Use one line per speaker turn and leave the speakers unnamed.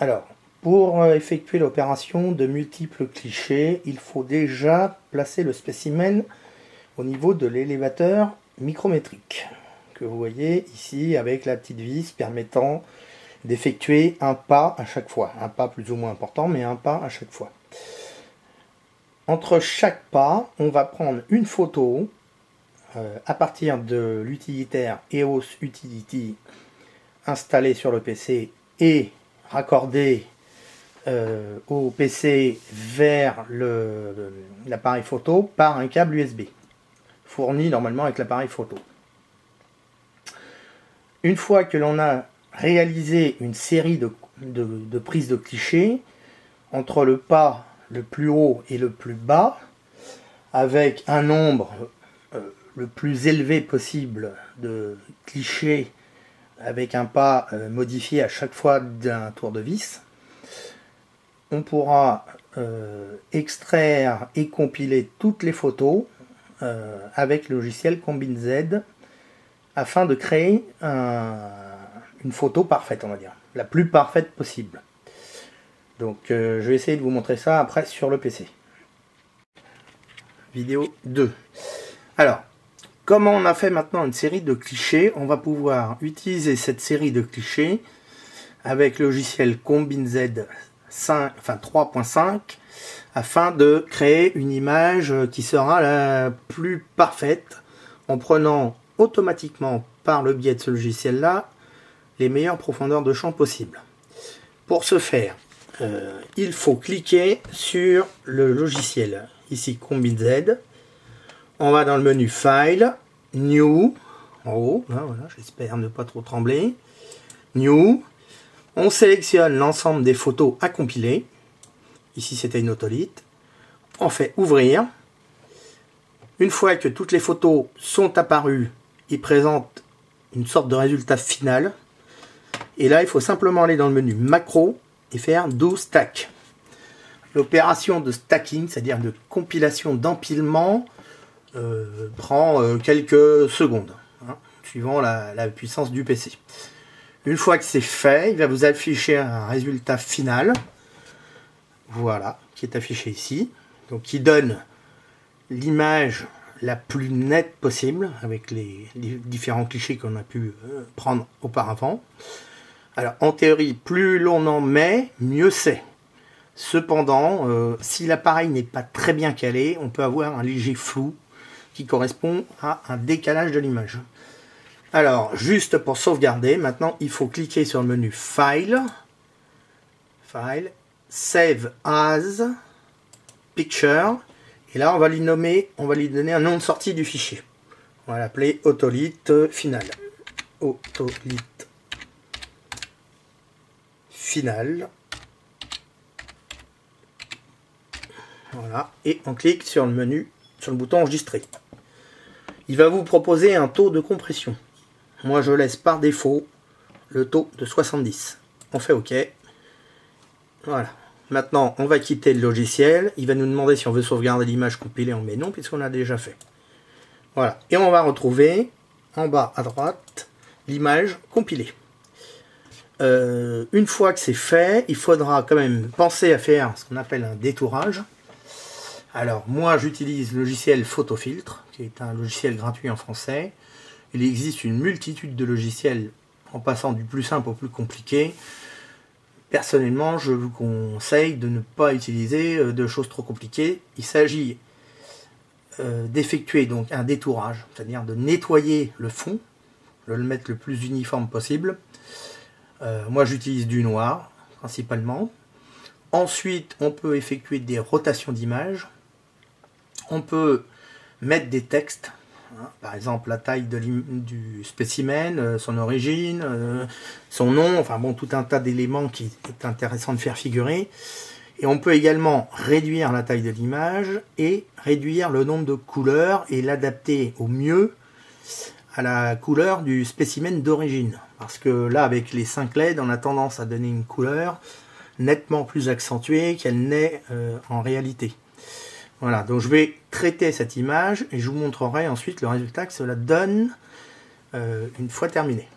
Alors, pour effectuer l'opération de multiples clichés, il faut déjà placer le spécimen au niveau de l'élévateur micrométrique, que vous voyez ici avec la petite vis permettant d'effectuer un pas à chaque fois. Un pas plus ou moins important, mais un pas à chaque fois. Entre chaque pas, on va prendre une photo à partir de l'utilitaire EOS Utility installé sur le PC et raccordé au PC vers l'appareil photo par un câble USB, fourni normalement avec l'appareil photo. Une fois que l'on a réalisé une série de prises de clichés, entre le pas le plus haut et le plus bas, avec un nombre le plus élevé possible de clichés, avec un pas modifié à chaque fois d'un tour de vis, on pourra extraire et compiler toutes les photos avec le logiciel Combine Z afin de créer une photo parfaite, on va dire, la plus parfaite possible. Donc je vais essayer de vous montrer ça après sur le PC. Vidéo 2. Alors, comment on a fait maintenant une série de clichés, on va pouvoir utiliser cette série de clichés avec le logiciel Combine Z 3.5 afin de créer une image qui sera la plus parfaite en prenant automatiquement par le biais de ce logiciel là les meilleures profondeurs de champ possibles. Pour ce faire, il faut cliquer sur le logiciel ici Combine Z. On va dans le menu File, New, en haut, hein, voilà, j'espère ne pas trop trembler, New. On sélectionne l'ensemble des photos à compiler. Ici, c'était une otolite. On fait ouvrir. Une fois que toutes les photos sont apparues, il présente une sorte de résultat final. Et là, il faut simplement aller dans le menu macro et faire Do Stack. L'opération de stacking, c'est-à-dire de compilation d'empilement, prend quelques secondes, hein, suivant la puissance du PC. Une fois que c'est fait, il va vous afficher un résultat final, voilà, qui est affiché ici, donc qui donne l'image la plus nette possible, avec les différents clichés qu'on a pu prendre auparavant. Alors, en théorie, plus l'on en met, mieux c'est. Cependant, si l'appareil n'est pas très bien calé, on peut avoir un léger flou qui correspond à un décalage de l'image. Alors, juste pour sauvegarder, maintenant il faut cliquer sur le menu File, Save As, Picture, et là on va lui donner un nom de sortie du fichier. On va l'appeler Otolite Final. Otolite Final. Voilà, et on clique sur le menu, sur le bouton enregistrer. Il va vous proposer un taux de compression. Moi, je laisse par défaut le taux de 70. On fait OK. Voilà. Maintenant, on va quitter le logiciel. Il va nous demander si on veut sauvegarder l'image compilée. On met non, puisqu'on a déjà fait. Voilà. Et on va retrouver, en bas à droite, l'image compilée. Une fois que c'est fait, il faudra quand même penser à faire ce qu'on appelle un détourage. Alors, moi, j'utilise le logiciel Photofiltre, qui est un logiciel gratuit en français. Il existe une multitude de logiciels en passant du plus simple au plus compliqué. Personnellement, je vous conseille de ne pas utiliser de choses trop compliquées. Il s'agit d'effectuer donc un détourage, c'est-à-dire de nettoyer le fond, de le mettre le plus uniforme possible. Moi, j'utilise du noir, principalement. Ensuite, on peut effectuer des rotations d'images. On peut mettre des textes. Par exemple la taille du spécimen, son origine, son nom, enfin bon, tout un tas d'éléments qui est intéressant de faire figurer. Et on peut également réduire la taille de l'image et réduire le nombre de couleurs et l'adapter au mieux à la couleur du spécimen d'origine. Parce que là, avec les 5 LED, on a tendance à donner une couleur nettement plus accentuée qu'elle n'est en réalité. Voilà, donc je vais traiter cette image et je vous montrerai ensuite le résultat que cela donne une fois terminé.